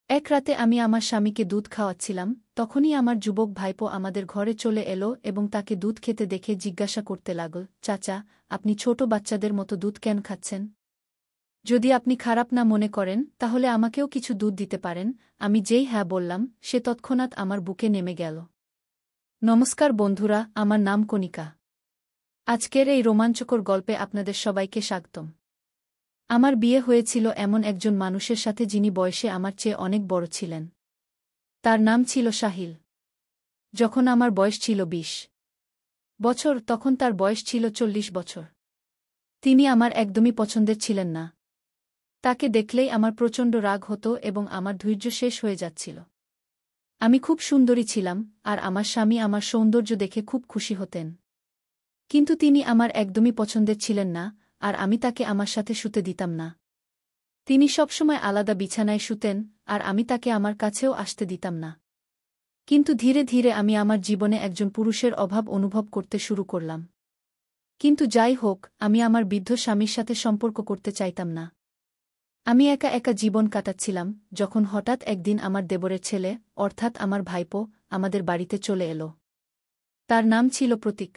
এক রাতে আমি আমার স্বামীকে দুধ খাওয়াচ্ছিলাম, তখনই আমার যুবক ভাইপো আমাদের ঘরে চলে এলো এবং তাকে দুধ খেতে দেখে জিজ্ঞাসা করতে লাগল, চাচা, আপনি ছোট বাচ্চাদের মতো দুধ কেন খাচ্ছেন? যদি আপনি খারাপ না মনে করেন তাহলে আমাকেও কিছু দুধ দিতে পারেন। আমি যেই হ্যাঁ বললাম, সে তৎক্ষণাৎ আমার বুকে নেমে গেল। নমস্কার বন্ধুরা, আমার নাম কণিকা। আজকের এই রোমাঞ্চকর গল্পে আপনাদের সবাইকে স্বাগতম। আমার বিয়ে হয়েছিল এমন একজন মানুষের সাথে যিনি বয়সে আমার চেয়ে অনেক বড় ছিলেন। তার নাম ছিল সাহিল। যখন আমার বয়স ছিল ২০ বছর, তখন তার বয়স ছিল ৪০ বছর। তিনি আমার একদমই পছন্দের ছিলেন না। তাকে দেখলেই আমার প্রচণ্ড রাগ হতো এবং আমার ধৈর্য শেষ হয়ে যাচ্ছিল। আমি খুব সুন্দরী ছিলাম, আর আমার স্বামী আমার সৌন্দর্য দেখে খুব খুশি হতেন। কিন্তু তিনি আমার একদমই পছন্দের ছিলেন না, আর আমি তাকে আমার সাথে শুতে দিতাম না। তিনি সবসময় আলাদা বিছানায় শুতেন, আর আমি তাকে আমার কাছেও আসতে দিতাম না। কিন্তু ধীরে ধীরে আমি আমার জীবনে একজন পুরুষের অভাব অনুভব করতে শুরু করলাম। কিন্তু যাই হোক, আমি আমার বৃদ্ধ স্বামীর সাথে সম্পর্ক করতে চাইতাম না। আমি একা একা জীবন কাটাচ্ছিলাম, যখন হঠাৎ একদিন আমার দেবরের ছেলে, অর্থাৎ আমার ভাইপো, আমাদের বাড়িতে চলে এলো। তার নাম ছিল প্রতীক।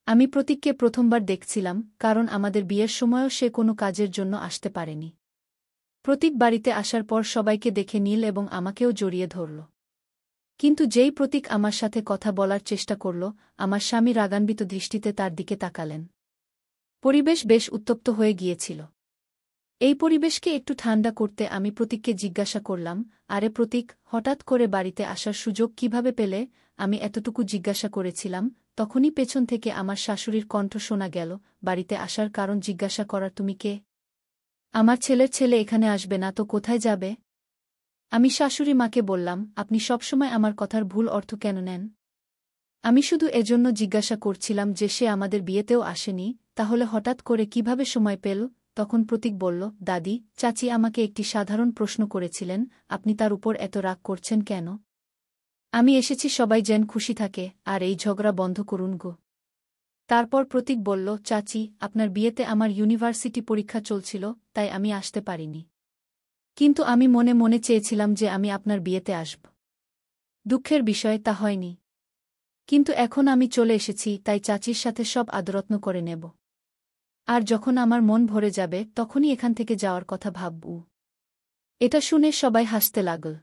আমি প্রতীককে প্রথমবার দেখছিলাম, কারণ আমাদের বিয়ের সময়ও সে কোনো কাজের জন্য আসতে পারেনি। প্রতীক বাড়িতে আসার পর সবাইকে দেখে নীল এবং আমাকেও জড়িয়ে ধরল। কিন্তু যেই প্রতীক আমার সাথে কথা বলার চেষ্টা করল, আমার স্বামী রাগান্বিত দৃষ্টিতে তার দিকে তাকালেন। পরিবেশ বেশ উত্তপ্ত হয়ে গিয়েছিল। এই পরিবেশকে একটু ঠান্ডা করতে আমি প্রতীককে জিজ্ঞাসা করলাম, আরে প্রতীক, হঠাৎ করে বাড়িতে আসার সুযোগ কিভাবে পেলে? আমি এতটুকু জিজ্ঞাসা করেছিলাম, তখনই পেছন থেকে আমার শাশুড়ির কণ্ঠ শোনা গেল, বাড়িতে আসার কারণ জিজ্ঞাসা করার তুমি কে? আমার ছেলের ছেলে এখানে আসবে না তো কোথায় যাবে? আমি শাশুড়ি মাকে বললাম, আপনি সবসময় আমার কথার ভুল অর্থ কেন নেন? আমি শুধু এজন্য জিজ্ঞাসা করছিলাম যে সে আমাদের বিয়েতেও আসেনি, তাহলে হঠাৎ করে কিভাবে সময় পেল? তখন প্রতীক বলল, দাদি, চাচি আমাকে একটি সাধারণ প্রশ্ন করেছিলেন, আপনি তার উপর এত রাগ করছেন কেন? আমি এসেছি সবাই যেন খুশি থাকে, আর এই ঝগড়া বন্ধ করুন গো। তারপর প্রতীক বলল, চাচি, আপনার বিয়েতে আমার ইউনিভার্সিটি পরীক্ষা চলছিল, তাই আমি আসতে পারিনি। কিন্তু আমি মনে মনে চেয়েছিলাম যে আমি আপনার বিয়েতে আসব। দুঃখের বিষয় তা হয়নি। কিন্তু এখন আমি চলে এসেছি, তাই চাচির সাথে সব আদরত্ন করে নেব। আর যখন আমার মন ভরে যাবে তখনই এখান থেকে যাওয়ার কথা ভাবব। এটা শুনে সবাই হাসতে লাগল।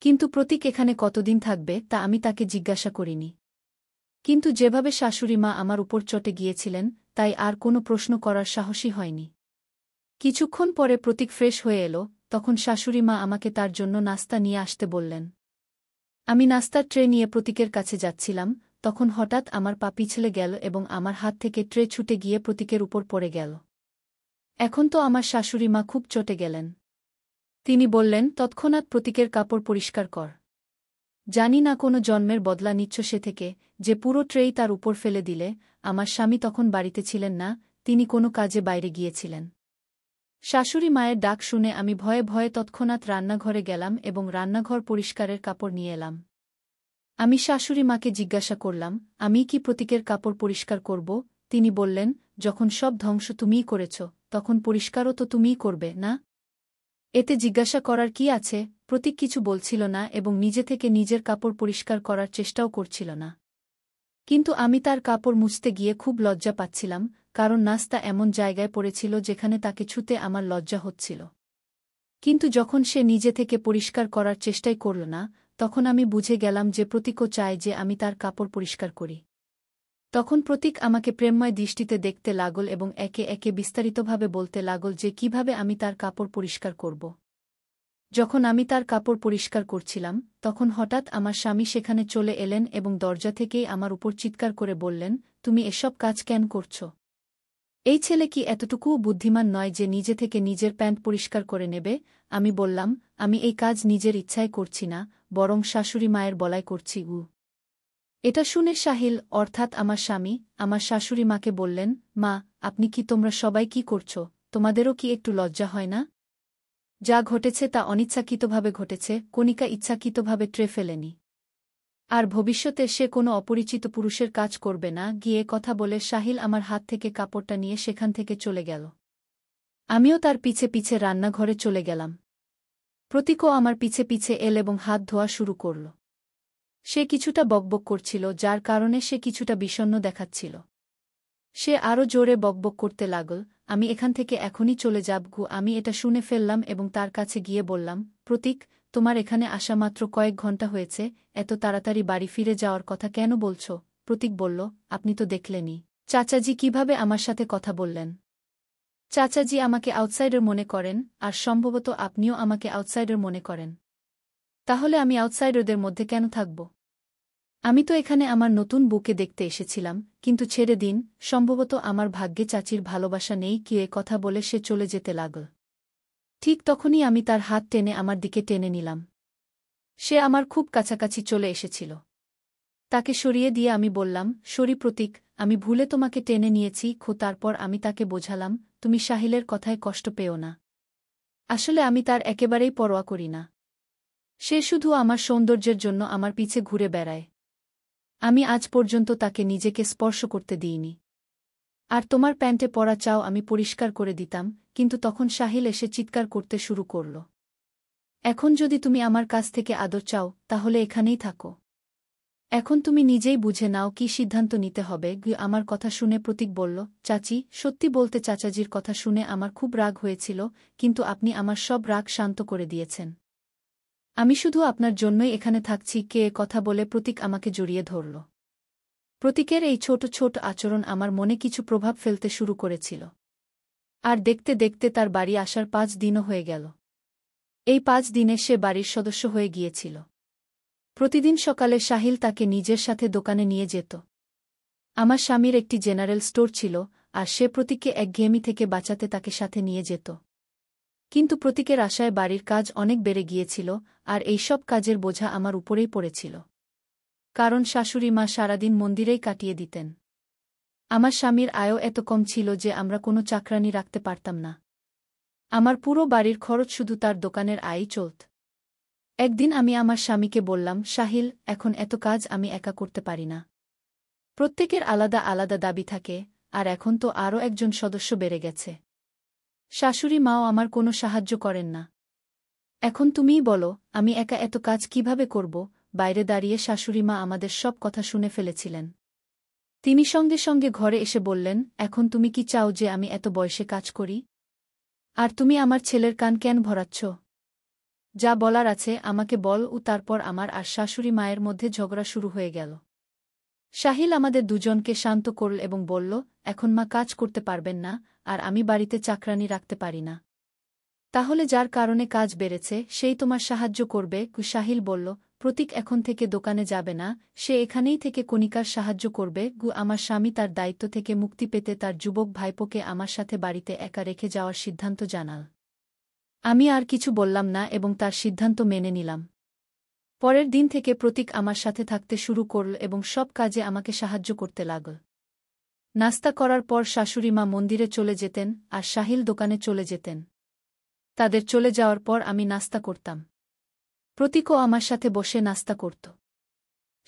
কিন্তু প্রতীক এখানে কতদিন থাকবে তা আমি তাকে জিজ্ঞাসা করিনি। কিন্তু যেভাবে শাশুড়ি মা আমার উপর চটে গিয়েছিলেন, তাই আর কোনো প্রশ্ন করার সাহসই হয়নি। কিছুক্ষণ পরে প্রতীক ফ্রেশ হয়ে এলো, তখন শাশুড়ি মা আমাকে তার জন্য নাস্তা নিয়ে আসতে বললেন। আমি নাস্তার ট্রে নিয়ে প্রতীকের কাছে যাচ্ছিলাম, তখন হঠাৎ আমার পা পিছলে গেল এবং আমার হাত থেকে ট্রে ছুটে গিয়ে প্রতীকের উপর পড়ে গেল। এখন তো আমার শাশুড়ি মা খুব চটে গেলেন। তিনি বললেন, তৎক্ষণাৎ প্রতীকের কাপড় পরিষ্কার কর। জানি না কোনো জন্মের বদলা নিচ্ছ সে থেকে, যে পুরো ট্রেই তার উপর ফেলে দিলে। আমার স্বামী তখন বাড়িতে ছিলেন না, তিনি কোনো কাজে বাইরে গিয়েছিলেন। শাশুড়ি মায়ের ডাক শুনে আমি ভয়ে ভয়ে তৎক্ষণাৎ রান্নাঘরে গেলাম এবং রান্নাঘর পরিষ্কারের কাপড় নিয়ে এলাম। আমি শাশুড়ি মাকে জিজ্ঞাসা করলাম, আমি কি প্রতীকের কাপড় পরিষ্কার করব? তিনি বললেন, যখন সব ধ্বংস তুমিই করেছ, তখন পরিষ্কারও তো তুমিই করবে, না? এতে জিজ্ঞাসা করার কি আছে? প্রতীক কিছু বলছিল না এবং নিজে থেকে নিজের কাপড় পরিষ্কার করার চেষ্টাও করছিল না। কিন্তু আমি তার কাপড় মুছতে গিয়ে খুব লজ্জা পাচ্ছিলাম, কারণ নাস্তা এমন জায়গায় পড়েছিল যেখানে তাকে ছুঁতে আমার লজ্জা হচ্ছিল। কিন্তু যখন সে নিজে থেকে পরিষ্কার করার চেষ্টাই করল না, তখন আমি বুঝে গেলাম যে প্রতীকও চায় যে আমি তার কাপড় পরিষ্কার করি। তখন প্রতীক আমাকে প্রেমময় দৃষ্টিতে দেখতে লাগল এবং একে একে বিস্তারিতভাবে বলতে লাগল যে কিভাবে আমি তার কাপড় পরিষ্কার করব। যখন আমি তার কাপড় পরিষ্কার করছিলাম, তখন হঠাৎ আমার স্বামী সেখানে চলে এলেন এবং দরজা থেকেই আমার উপর চিৎকার করে বললেন, তুমি এসব কাজ কেন করছ? এই ছেলে কি এতটুকুও বুদ্ধিমান নয় যে নিজে থেকে নিজের প্যান্ট পরিষ্কার করে নেবে? আমি বললাম, আমি এই কাজ নিজের ইচ্ছায় করছি না, বরং শাশুড়ি মায়ের বলায় করছি। এটা শুনে সাহিল, অর্থাৎ আমার স্বামী, আমার শাশুড়ি মাকে বললেন, মা, আপনি কি, তোমরা সবাই কি করছ? তোমাদেরও কি একটু লজ্জা হয় না? যা ঘটেছে তা অনিচ্ছাকৃতভাবে ঘটেছে, কণিকা ইচ্ছাকৃতভাবে ট্রে ফেলেনি। আর ভবিষ্যতে সে কোনো অপরিচিত পুরুষের কাজ করবে না। গিয়ে কথা বলে সাহিল আমার হাত থেকে কাপড়টা নিয়ে সেখান থেকে চলে গেল। আমিও তার পিছে পিছে রান্নাঘরে চলে গেলাম। প্রতীকও আমার পিছে পিছে এল এবং হাত ধোয়া শুরু করল। সে কিছুটা বকবক করছিল, যার কারণে সে কিছুটা বিষণ্ণ দেখাচ্ছিল। সে আরও জোরে বকবক করতে লাগল, আমি এখান থেকে এখনই চলে যাব। আমি এটা শুনে ফেললাম এবং তার কাছে গিয়ে বললাম, প্রতীক, তোমার এখানে আসা মাত্র কয়েক ঘন্টা হয়েছে, এত তাড়াতাড়ি বাড়ি ফিরে যাওয়ার কথা কেন বলছ? প্রতীক বলল, আপনি তো দেখলেনই চাচাজি কিভাবে আমার সাথে কথা বললেন। চাচাজি আমাকে আউটসাইডার মনে করেন, আর সম্ভবত আপনিও আমাকে আউটসাইডার মনে করেন। তাহলে আমি আউটসাইডারদের মধ্যে কেন থাকব? আমি তো এখানে আমার নতুন বউকে দেখতে এসেছিলাম, কিন্তু ছেড়ে দিন, সম্ভবত আমার ভাগ্যে চাচির ভালোবাসা নেই। কি এ কথা বলে সে চলে যেতে লাগল। ঠিক তখনই আমি তার হাত টেনে আমার দিকে টেনে নিলাম। সে আমার খুব কাছাকাছি চলে এসেছিল। তাকে সরিয়ে দিয়ে আমি বললাম, সরি প্রতীক, আমি ভুলে তোমাকে টেনে নিয়েছি। তারপর আমি তাকে বোঝালাম, তুমি সাহিলের কথায় কষ্ট পেও না। আসলে আমি তার একেবারেই পরোয়া করি না। সে শুধু আমার সৌন্দর্যের জন্য আমার পিছে ঘুরে বেড়ায়। আমি আজ পর্যন্ত তাকে নিজেকে স্পর্শ করতে দিইনি। আর তোমার প্যান্টে পরা চাও আমি পরিষ্কার করে দিতাম, কিন্তু তখন সাহিল এসে চিৎকার করতে শুরু করল। এখন যদি তুমি আমার কাছ থেকে আদর চাও, তাহলে এখানেই থাকো। এখন তুমি নিজেই বুঝে নাও কি সিদ্ধান্ত নিতে হবে। আমার কথা শুনে প্রতীক বলল, চাচি, সত্যি বলতে চাচাজির কথা শুনে আমার খুব রাগ হয়েছিল, কিন্তু আপনি আমার সব রাগ শান্ত করে দিয়েছেন। আমি শুধু আপনার জন্যই এখানে থাকছি। কে এ কথা বলে প্রতীক আমাকে জড়িয়ে ধরল। প্রতীকের এই ছোট ছোট আচরণ আমার মনে কিছু প্রভাব ফেলতে শুরু করেছিল। আর দেখতে দেখতে তার বাড়ি আসার 5 দিনও হয়ে গেল। এই 5 দিনে সে বাড়ির সদস্য হয়ে গিয়েছিল। প্রতিদিন সকালে সাহিল তাকে নিজের সাথে দোকানে নিয়ে যেত। আমার স্বামীর একটি জেনারেল স্টোর ছিল, আর সে প্রতীককে একঘেয়েমি থেকে বাঁচাতে তাকে সাথে নিয়ে যেত। কিন্তু প্রতীকের আশায় বাড়ির কাজ অনেক বেড়ে গিয়েছিল, আর এই সব কাজের বোঝা আমার উপরেই পড়েছিল। কারণ শাশুড়ি মা সারাদিন মন্দিরেই কাটিয়ে দিতেন। আমার স্বামীর আয়ও এত কম ছিল যে আমরা কোনো চাকরানি রাখতে পারতাম না। আমার পুরো বাড়ির খরচ শুধু তার দোকানের আয়ই চলত। একদিন আমি আমার স্বামীকে বললাম, সাহিল, এখন এত কাজ আমি একা করতে পারি না। প্রত্যেকের আলাদা আলাদা দাবি থাকে, আর এখন তো আরও একজন সদস্য বেড়ে গেছে। শাশুড়ি মাও আমার কোনো সাহায্য করেন না। এখন তুমিই বলো, আমি একা এত কাজ কিভাবে করব? বাইরে দাঁড়িয়ে শাশুড়ি মা আমাদের সব কথা শুনে ফেলেছিলেন। তিনি সঙ্গে সঙ্গে ঘরে এসে বললেন, এখন তুমি কি চাও যে আমি এত বয়সে কাজ করি? আর তুমি আমার ছেলের কান কেন ভরাচ্ছ? যা বলার আছে আমাকে বল। তারপর আমার আর শাশুড়ি মায়ের মধ্যে ঝগড়া শুরু হয়ে গেল। সাহিল আমাদের দুজনকে শান্ত করল এবং বলল, এখন মা কাজ করতে পারবেন না, আর আমি বাড়িতে চাকরানি রাখতে পারি না। তাহলে যার কারণে কাজ বেড়েছে সেই তোমার সাহায্য করবে? সাহিল বলল, প্রতীক এখন থেকে দোকানে যাবে না, সে এখানেই থেকে কণিকার সাহায্য করবে। আমার স্বামী তার দায়িত্ব থেকে মুক্তি পেতে তার যুবক ভাইপোকে আমার সাথে বাড়িতে একা রেখে যাওয়ার সিদ্ধান্ত জানাল। আমি আর কিছু বললাম না এবং তার সিদ্ধান্ত মেনে নিলাম। পরের দিন থেকে প্রতীক আমার সাথে থাকতে শুরু করল এবং সব কাজে আমাকে সাহায্য করতে লাগল। নাস্তা করার পর শাশুড়ি মা মন্দিরে চলে যেতেন, আর সাহিল দোকানে চলে যেতেন। তাদের চলে যাওয়ার পর আমি নাস্তা করতাম। প্রতীকও আমার সাথে বসে নাস্তা করত।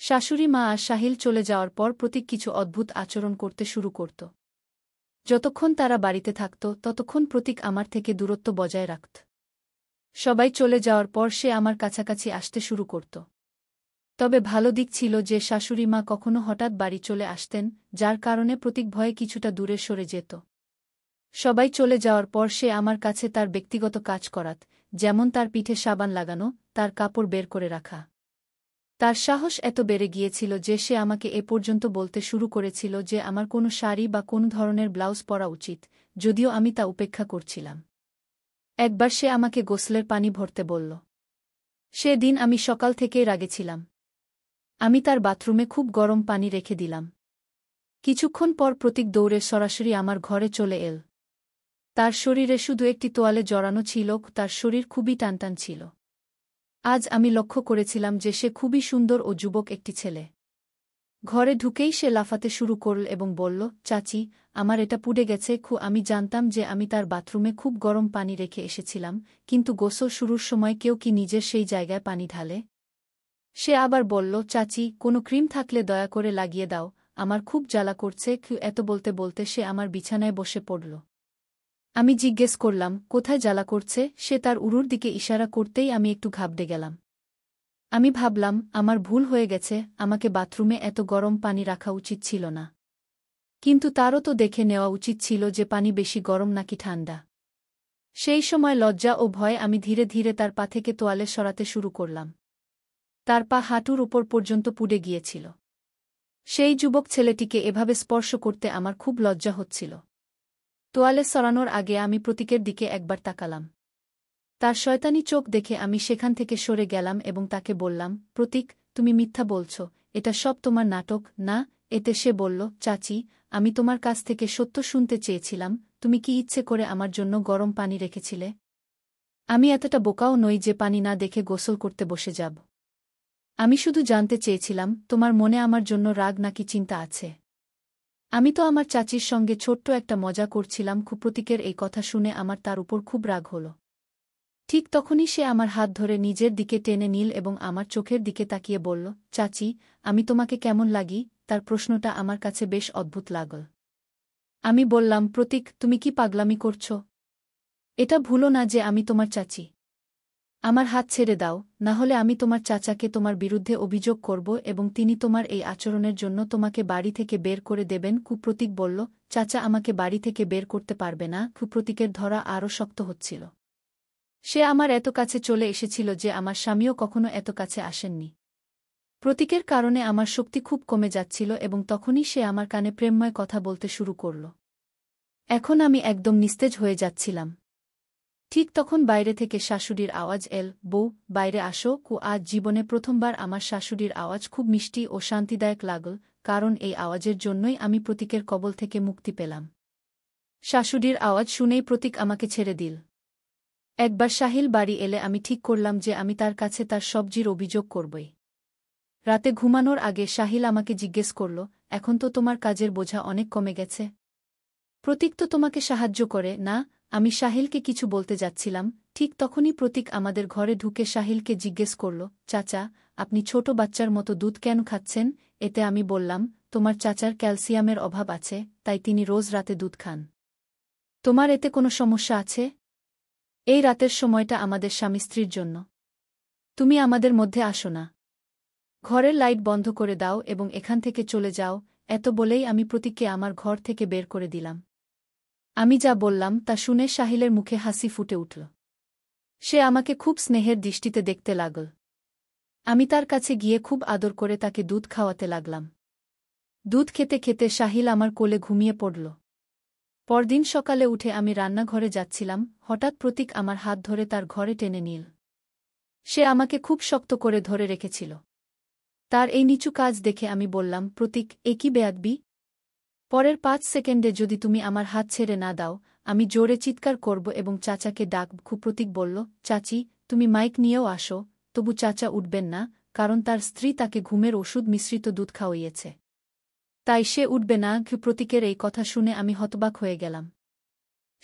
শাশুড়ি মা আর সাহিল চলে যাওয়ার পর প্রতীক কিছু অদ্ভুত আচরণ করতে শুরু করত। যতক্ষণ তারা বাড়িতে থাকত ততক্ষণ প্রতীক আমার থেকে দূরত্ব বজায় রাখত। সবাই চলে যাওয়ার পর সে আমার কাছাকাছি আসতে শুরু করত। তবে ভালো দিক ছিল যে শাশুড়ি মা কখনো হঠাৎ বাড়ি চলে আসতেন, যার কারণে প্রতীক ভয়ে কিছুটা দূরে সরে যেত। সবাই চলে যাওয়ার পর সে আমার কাছে তার ব্যক্তিগত কাজ করাত, যেমন তার পিঠে সাবান লাগানো, তার কাপড় বের করে রাখা। তার সাহস এত বেড়ে গিয়েছিল যে সে আমাকে এ পর্যন্ত বলতে শুরু করেছিল যে আমার কোনো শাড়ি বা কোন ধরনের ব্লাউজ পরা উচিত, যদিও আমি তা উপেক্ষা করছিলাম। একবার সে আমাকে গোসলের পানি ভরতে বলল। সে দিন আমি সকাল থেকেই রাগে ছিলাম। আমি তার বাথরুমে খুব গরম পানি রেখে দিলাম। কিছুক্ষণ পর প্রতীক দৌড়ে সরাসরি আমার ঘরে চলে এল। তার শরীরে শুধু একটি তোয়ালে জড়ানো ছিল, তার শরীর খুবই টানটান ছিল। আজ আমি লক্ষ্য করেছিলাম যে সে খুবই সুন্দর ও যুবক একটি ছেলে। ঘরে ঢুকেই সে লাফাতে শুরু করল এবং বলল, চাচি, আমার এটা পুড়ে গেছে। আমি জানতাম যে আমি তার বাথরুমে খুব গরম পানি রেখে এসেছিলাম, কিন্তু গোসল শুরুর সময় কেউ কি নিজের সেই জায়গায় পানি ঢালে? সে আবার বলল, চাচি, কোনো ক্রিম থাকলে দয়া করে লাগিয়ে দাও, আমার খুব জ্বালা করছে। এত বলতে বলতে সে আমার বিছানায় বসে পড়ল। আমি জিজ্ঞেস করলাম, কোথায় জ্বালা করছে? সে তার উরুর দিকে ইশারা করতেই আমি একটু ঘাবড়ে গেলাম। আমি ভাবলাম, আমার ভুল হয়ে গেছে, আমাকে বাথরুমে এত গরম পানি রাখা উচিত ছিল না। কিন্তু তারও তো দেখে নেওয়া উচিত ছিল যে পানি বেশি গরম নাকি ঠান্ডা। সেই সময় লজ্জা ও ভয়ে আমি ধীরে ধীরে তার পা থেকে তোয়ালে সরাতে শুরু করলাম। তার পা হাঁটুর উপর পর্যন্ত পুড়ে গিয়েছিল। সেই যুবক ছেলেটিকে এভাবে স্পর্শ করতে আমার খুব লজ্জা হচ্ছিল। তোয়ালে সরানোর আগে আমি প্রতীকের দিকে একবার তাকালাম। তার শয়তানি চোখ দেখে আমি সেখান থেকে সরে গেলাম এবং তাকে বললাম, প্রতীক, তুমি মিথ্যা বলছ, এটা সব তোমার নাটক, না? এতে সে বলল, চাচি, আমি তোমার কাছ থেকে সত্য শুনতে চেয়েছিলাম, তুমি কি ইচ্ছে করে আমার জন্য গরম পানি রেখেছিলে? আমি এতটা বোকাও নই যে পানি না দেখে গোসল করতে বসে যাব। আমি শুধু জানতে চেয়েছিলাম, তোমার মনে আমার জন্য রাগ নাকি চিন্তা আছে। আমি তো আমার চাচির সঙ্গে ছোট্ট একটা মজা করছিলাম। প্রতীকের এই কথা শুনে আমার তার উপর খুব রাগ হল। ঠিক তখনই সে আমার হাত ধরে নিজের দিকে টেনে নিল এবং আমার চোখের দিকে তাকিয়ে বলল, চাচি, আমি তোমাকে কেমন লাগি? তার প্রশ্নটা আমার কাছে বেশ অদ্ভুত লাগল। আমি বললাম, প্রতীক, তুমি কি পাগলামি করছ? এটা ভুলো না যে আমি তোমার চাচি। আমার হাত ছেড়ে দাও, না হলে আমি তোমার চাচাকে তোমার বিরুদ্ধে অভিযোগ করব এবং তিনি তোমার এই আচরণের জন্য তোমাকে বাড়ি থেকে বের করে দেবেন। প্রতীক বলল, চাচা আমাকে বাড়ি থেকে বের করতে পারবে না। প্রতীকের ধরা আরও শক্ত হচ্ছিল। সে আমার এত কাছে চলে এসেছিল যে আমার স্বামীও কখনো এত কাছে আসেননি। প্রতীকের কারণে আমার শক্তি খুব কমে যাচ্ছিল এবং তখনই সে আমার কানে প্রেমময় কথা বলতে শুরু করল। এখন আমি একদম নিস্তেজ হয়ে যাচ্ছিলাম। ঠিক তখন বাইরে থেকে শাশুড়ির আওয়াজ এল, বউ, বাইরে আসো। আজ জীবনে প্রথমবার আমার শাশুড়ির আওয়াজ খুব মিষ্টি ও শান্তিদায়ক লাগল, কারণ এই আওয়াজের জন্যই আমি প্রতীকের কবল থেকে মুক্তি পেলাম। শাশুড়ির আওয়াজ শুনেই প্রতীক আমাকে ছেড়ে দিল। একবার সাহিল বাড়ি এলে আমি ঠিক করলাম যে আমি তার কাছে তার সবজির অভিযোগ করবই। রাতে ঘুমানোর আগে সাহিল আমাকে জিজ্ঞেস করল, এখন তো তোমার কাজের বোঝা অনেক কমে গেছে। প্রতীক তো তোমাকে সাহায্য করে না? আমি সাহিলকে কিছু বলতে যাচ্ছিলাম, ঠিক তখনই প্রতীক আমাদের ঘরে ঢুকে সাহিলকে জিজ্ঞেস করল, চাচা, আপনি ছোট বাচ্চার মতো দুধ কেন খাচ্ছেন? এতে আমি বললাম, তোমার চাচার ক্যালসিয়ামের অভাব আছে, তাই তিনি রোজ রাতে দুধ খান। তোমার এতে কোনো সমস্যা আছে? এই রাতের সময়টা আমাদের স্বামী স্ত্রীর জন্য। তুমি আমাদের মধ্যে আসো না। ঘরের লাইট বন্ধ করে দাও এবং এখান থেকে চলে যাও। এত বলেই আমি প্রতীককে আমার ঘর থেকে বের করে দিলাম। আমি যা বললাম তা শুনে সাহিলের মুখে হাসি ফুটে উঠল। সে আমাকে খুব স্নেহের দৃষ্টিতে দেখতে লাগল। আমি তার কাছে গিয়ে খুব আদর করে তাকে দুধ খাওয়াতে লাগলাম। দুধ খেতে খেতে সাহিল আমার কোলে ঘুমিয়ে পড়ল। পরদিন সকালে উঠে আমি রান্নাঘরে যাচ্ছিলাম, হঠাৎ প্রতীক আমার হাত ধরে তার ঘরে টেনে নিল। সে আমাকে খুব শক্ত করে ধরে রেখেছিল। তার এই নিচু কাজ দেখে আমি বললাম, প্রতীক, এ কি বেয়াদবি? পরের ৫ সেকেন্ডে যদি তুমি আমার হাত ছেড়ে না দাও, আমি জোরে চিৎকার করব এবং চাচাকে ডাকব। প্রতীক বলল, চাচি, তুমি মাইক নিয়েও আসো। তবু চাচা উঠবেন না, কারণ তার স্ত্রী তাকে ঘুমের ওষুধ মিশ্রিত দুধ খাওয়িয়েছে। তাই সে উঠবে না। প্রতীকের এই কথা শুনে আমি হতবাক হয়ে গেলাম।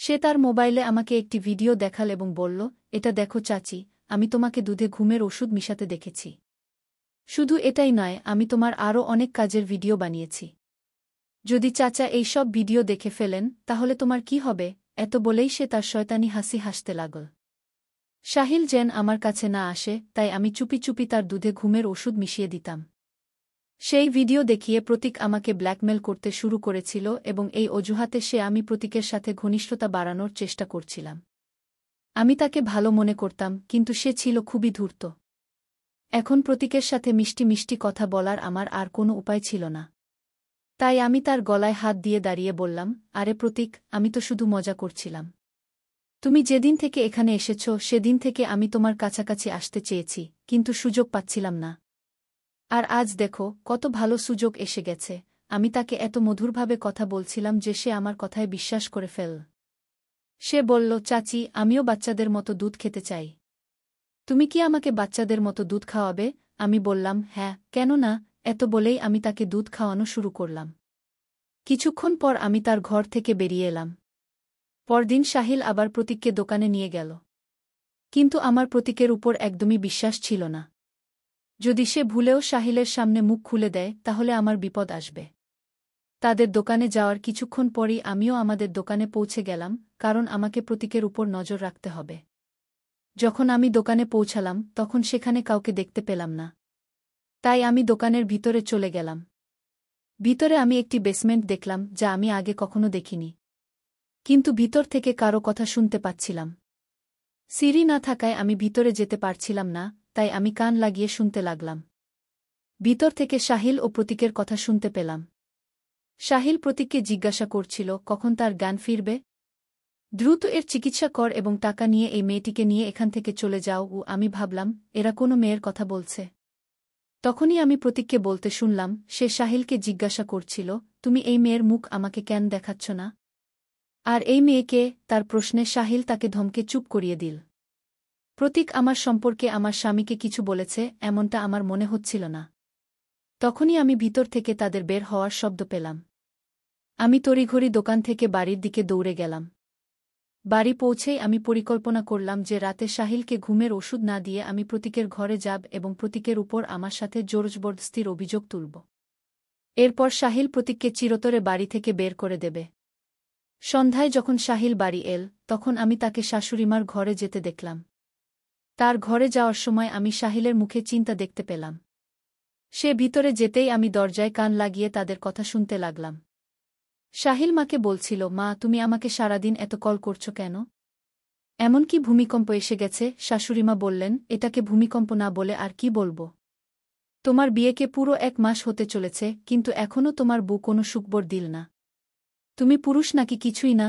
সে তার মোবাইলে আমাকে একটি ভিডিও দেখাল এবং বলল, এটা দেখো চাচি, আমি তোমাকে দুধে ঘুমের ওষুধ মিশাতে দেখেছি। শুধু এটাই নয়, আমি তোমার আরও অনেক কাজের ভিডিও বানিয়েছি। যদি চাচা এই সব ভিডিও দেখে ফেলেন, তাহলে তোমার কি হবে? এত বলেই সে তার শয়তানি হাসি হাসতে লাগল। সাহিল যেন আমার কাছে না আসে, তাই আমি চুপি চুপি তার দুধে ঘুমের ওষুধ মিশিয়ে দিতাম। সেই ভিডিও দেখিয়ে প্রতীক আমাকে ব্ল্যাকমেল করতে শুরু করেছিল এবং এই অজুহাতে আমি প্রতীকের সাথে ঘনিষ্ঠতা বাড়ানোর চেষ্টা করছিলাম। আমি তাকে ভালো মনে করতাম, কিন্তু সে ছিল খুবই ধূর্ত। এখন প্রতীকের সাথে মিষ্টি মিষ্টি কথা বলার আমার আর কোনো উপায় ছিল না। তাই আমি তার গলায় হাত দিয়ে দাঁড়িয়ে বললাম, আরে প্রতীক, আমি তো শুধু মজা করছিলাম। তুমি যেদিন থেকে এখানে এসেছ সেদিন থেকে আমি তোমার কাছাকাছি আসতে চেয়েছি, কিন্তু সুযোগ পাচ্ছিলাম না। আর আজ দেখো, কত ভালো সুযোগ এসে গেছে। আমি তাকে এত মধুরভাবে কথা বলছিলাম যে সে আমার কথায় বিশ্বাস করে ফেল। সে বলল, চাচি, আমিও বাচ্চাদের মতো দুধ খেতে চাই। তুমি কি আমাকে বাচ্চাদের মতো দুধ খাওয়াবে? আমি বললাম, হ্যাঁ, কেন না। এত বলেই আমি তাকে দুধ খাওয়ানো শুরু করলাম। কিছুক্ষণ পর আমি তার ঘর থেকে বেরিয়ে এলাম। পরদিন সাহিল আবার প্রতীককে দোকানে নিয়ে গেল। কিন্তু আমার প্রতীকের উপর একদমই বিশ্বাস ছিল না। যদি সে ভুলেও সাহিলের সামনে মুখ খুলে দেয়, তাহলে আমার বিপদ আসবে। তাদের দোকানে যাওয়ার কিছুক্ষণ পরই আমিও আমাদের দোকানে পৌঁছে গেলাম। কারণ আমাকে প্রতীকের উপর নজর রাখতে হবে। যখন আমি দোকানে পৌঁছালাম তখন সেখানে কাউকে দেখতে পেলাম না। তাই আমি দোকানের ভিতরে চলে গেলাম। ভিতরে আমি একটি বেসমেন্ট দেখলাম যা আমি আগে কখনো দেখিনি। কিন্তু ভিতর থেকে কারো কথা শুনতে পাচ্ছিলাম। সিঁড়ি না থাকায় আমি ভিতরে যেতে পারছিলাম না, তাই আমি কান লাগিয়ে শুনতে লাগলাম। ভিতর থেকে সাহিল ও প্রতীকের কথা শুনতে পেলাম। সাহিল প্রতীককে জিজ্ঞাসা করছিল কখন তার জ্ঞান ফিরবে। দ্রুত এর চিকিৎসা কর এবং টাকা নিয়ে এই মেয়েটিকে নিয়ে এখান থেকে চলে যাও। ও আমি ভাবলাম এরা কোনো মেয়ের কথা বলছে। তখনই আমি প্রতীককে বলতে শুনলাম সে সাহিলকে জিজ্ঞাসা করছিল, তুমি এই মেয়ের মুখ আমাকে কেন দেখাচ্ছ না? আর এই মেয়েকে? তার প্রশ্নে সাহিল তাকে ধমকে চুপ করিয়ে দিল। প্রতীক আমার সম্পর্কে আমার স্বামীকে কিছু বলেছে এমনটা আমার মনে হচ্ছিল না। তখনই আমি ভিতর থেকে তাদের বের হওয়ার শব্দ পেলাম। আমি তড়িঘড়ি দোকান থেকে বাড়ির দিকে দৌড়ে গেলাম। বাড়ি পৌঁছেই আমি পরিকল্পনা করলাম যে রাতে সাহিলকে ঘুমের ওষুধ না দিয়ে আমি প্রতীকের ঘরে যাব এবং প্রতীকের উপর আমার সাথে জোরজবরদস্তির অভিযোগ তুলব। এরপর সাহিল প্রতীককে চিরতরে বাড়ি থেকে বের করে দেবে। সন্ধ্যায় যখন সাহিল বাড়ি এল তখন আমি তাকে শাশুড়িমার ঘরে যেতে দেখলাম। তার ঘরে যাওয়ার সময় আমি সাহিলের মুখে চিন্তা দেখতে পেলাম। সে ভিতরে যেতেই আমি দরজায় কান লাগিয়ে তাদের কথা শুনতে লাগলাম। সাহিল মাকে বলছিল, মা তুমি আমাকে সারাদিন এত কল করছো কেন? এমনকি ভূমিকম্প এসে গেছে। শাশুড়িমা বললেন, এটাকে ভূমিকম্প না বলে আর কি বলবো? তোমার বিয়েকে পুরো 1 মাস হতে চলেছে কিন্তু এখনও তোমার বউ কোনো সুখবর দিল না। তুমি পুরুষ নাকি কিছুই না?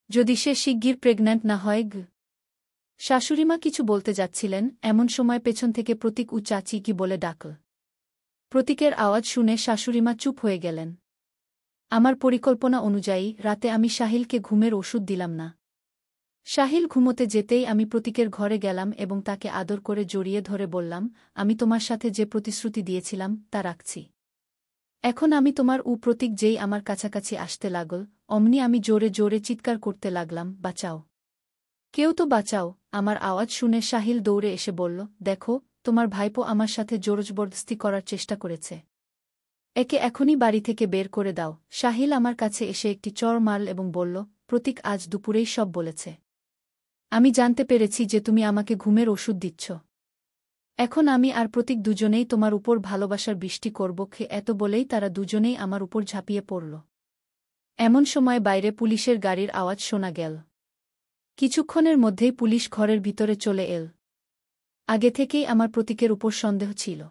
যদি সে শিগগির প্রেগন্যান্ট না হয় শাশুড়িমা কিছু বলতে যাচ্ছিলেন এমন সময় পেছন থেকে প্রতীক ও চাচি কি বলে ডাকল। প্রতীকের আওয়াজ শুনে শাশুড়িমা চুপ হয়ে গেলেন। আমার পরিকল্পনা অনুযায়ী রাতে আমি সাহিলকে ঘুমের ওষুধ দিলাম না। সাহিল ঘুমোতে যেতেই আমি প্রতীকের ঘরে গেলাম এবং তাকে আদর করে জড়িয়ে ধরে বললাম, আমি তোমার সাথে যে প্রতিশ্রুতি দিয়েছিলাম তা রাখছি। এখন আমি তোমার। প্রতীক যেই আমার কাছাকাছি আসতে লাগল অমনি আমি জোরে জোরে চিৎকার করতে লাগলাম, বাঁচাও, কেউ তো বাঁচাও। আমার আওয়াজ শুনে সাহিল দৌড়ে এসে বলল, দেখো তোমার ভাইপো আমার সাথে জোরজবরদস্তি করার চেষ্টা করেছে। একে এখনই বাড়ি থেকে বের করে দাও। সাহিল আমার কাছে এসে একটি চড় মারল এবং বলল, প্রতীক আজ দুপুরেই সব বলেছে। আমি জানতে পেরেছি যে তুমি আমাকে ঘুমের ওষুধ দিচ্ছ। এখন আমি আর প্রতীক দুজনেই তোমার উপর ভালোবাসার বৃষ্টি করব। এত বলেই তারা দুজনেই আমার উপর ঝাঁপিয়ে পড়ল। এমন সময় বাইরে পুলিশের গাড়ির আওয়াজ শোনা গেল। কিছুক্ষণের মধ্যেই পুলিশ ঘরের ভিতরে চলে এল। আগে থেকেই আমার প্রতীকের উপর সন্দেহ ছিল।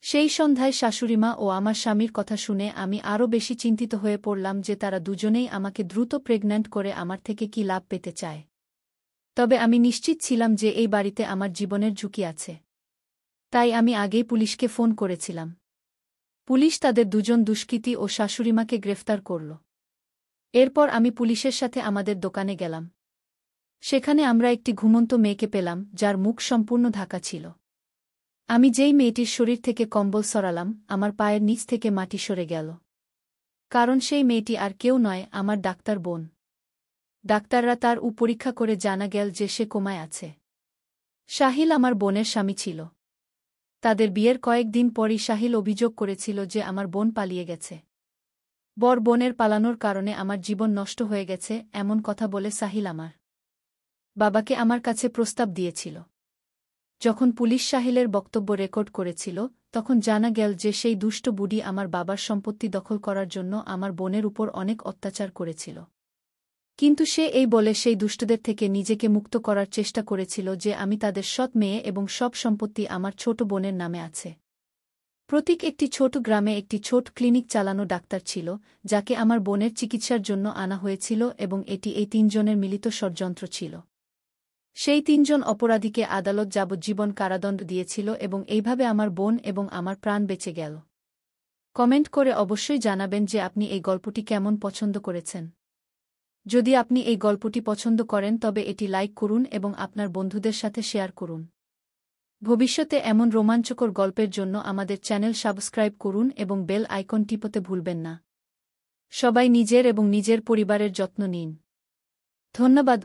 সেই সন্ধ্যায় শাশুড়িমা ও আমার স্বামীর কথা শুনে আমি আরও বেশি চিন্তিত হয়ে পড়লাম যে তারা দুজনেই আমাকে দ্রুত প্রেগন্যান্ট করে আমার থেকে কী লাভ পেতে চায়। তবে আমি নিশ্চিত ছিলাম যে এই বাড়িতে আমার জীবনের ঝুঁকি আছে। তাই আমি আগেই পুলিশকে ফোন করেছিলাম। পুলিশ তাদের দুজন দুষ্কৃতী ও শাশুড়িমাকে গ্রেফতার করল। এরপর আমি পুলিশের সাথে আমাদের দোকানে গেলাম। সেখানে আমরা একটি ঘুমন্ত মেয়েকে পেলাম যার মুখ সম্পূর্ণ ঢাকা ছিল। আমি যেই মেয়েটির শরীর থেকে কম্বল সরালাম আমার পায়ের নিচ থেকে মাটি সরে গেল। কারণ সেই মেয়েটি আর কেউ নয়, আমার ডাক্তার বোন। ডাক্তাররা তার পরীক্ষা করে জানা গেল যে সে কোমায় আছে। সাহিল আমার বোনের স্বামী ছিল। তাদের বিয়ের কয়েকদিন পরই সাহিল অভিযোগ করেছিল যে আমার বোন পালিয়ে গেছে। বর বোনের পালানোর কারণে আমার জীবন নষ্ট হয়ে গেছে এমন কথা বলে সাহিল আমার বাবাকে আমার কাছে প্রস্তাব দিয়েছিল। যখন পুলিশ সাহিলের বক্তব্য রেকর্ড করেছিল তখন জানা গেল যে সেই দুষ্ট বুড়ি আমার বাবার সম্পত্তি দখল করার জন্য আমার বোনের উপর অনেক অত্যাচার করেছিল। কিন্তু সে এই বলে সেই দুষ্টদের থেকে নিজেকে মুক্ত করার চেষ্টা করেছিল যে আমি তাদের সৎ মেয়ে এবং সব সম্পত্তি আমার ছোট বোনের নামে আছে। প্রতীক একটি ছোট গ্রামে একটি ছোট ক্লিনিক চালানো ডাক্তার ছিল যাকে আমার বোনের চিকিৎসার জন্য আনা হয়েছিল এবং এটি এই 3 জনের মিলিত ষড়যন্ত্র ছিল। সেই 3 জন অপরাধীকে আদালত যাবজ্জীবন কারাদণ্ড দিয়েছিল এবং এইভাবে আমার বোন এবং আমার প্রাণ বেঁচে গেল। কমেন্ট করে অবশ্যই জানাবেন যে আপনি এই গল্পটি কেমন পছন্দ করেছেন। যদি আপনি এই গল্পটি পছন্দ করেন তবে এটি লাইক করুন এবং আপনার বন্ধুদের সাথে শেয়ার করুন। ভবিষ্যতে এমন রোমাঞ্চকর গল্পের জন্য আমাদের চ্যানেল সাবস্ক্রাইব করুন এবং বেল আইকন টিপতে ভুলবেন না। সবাই নিজের এবং নিজের পরিবারের যত্ন নিন। ধন্যবাদ।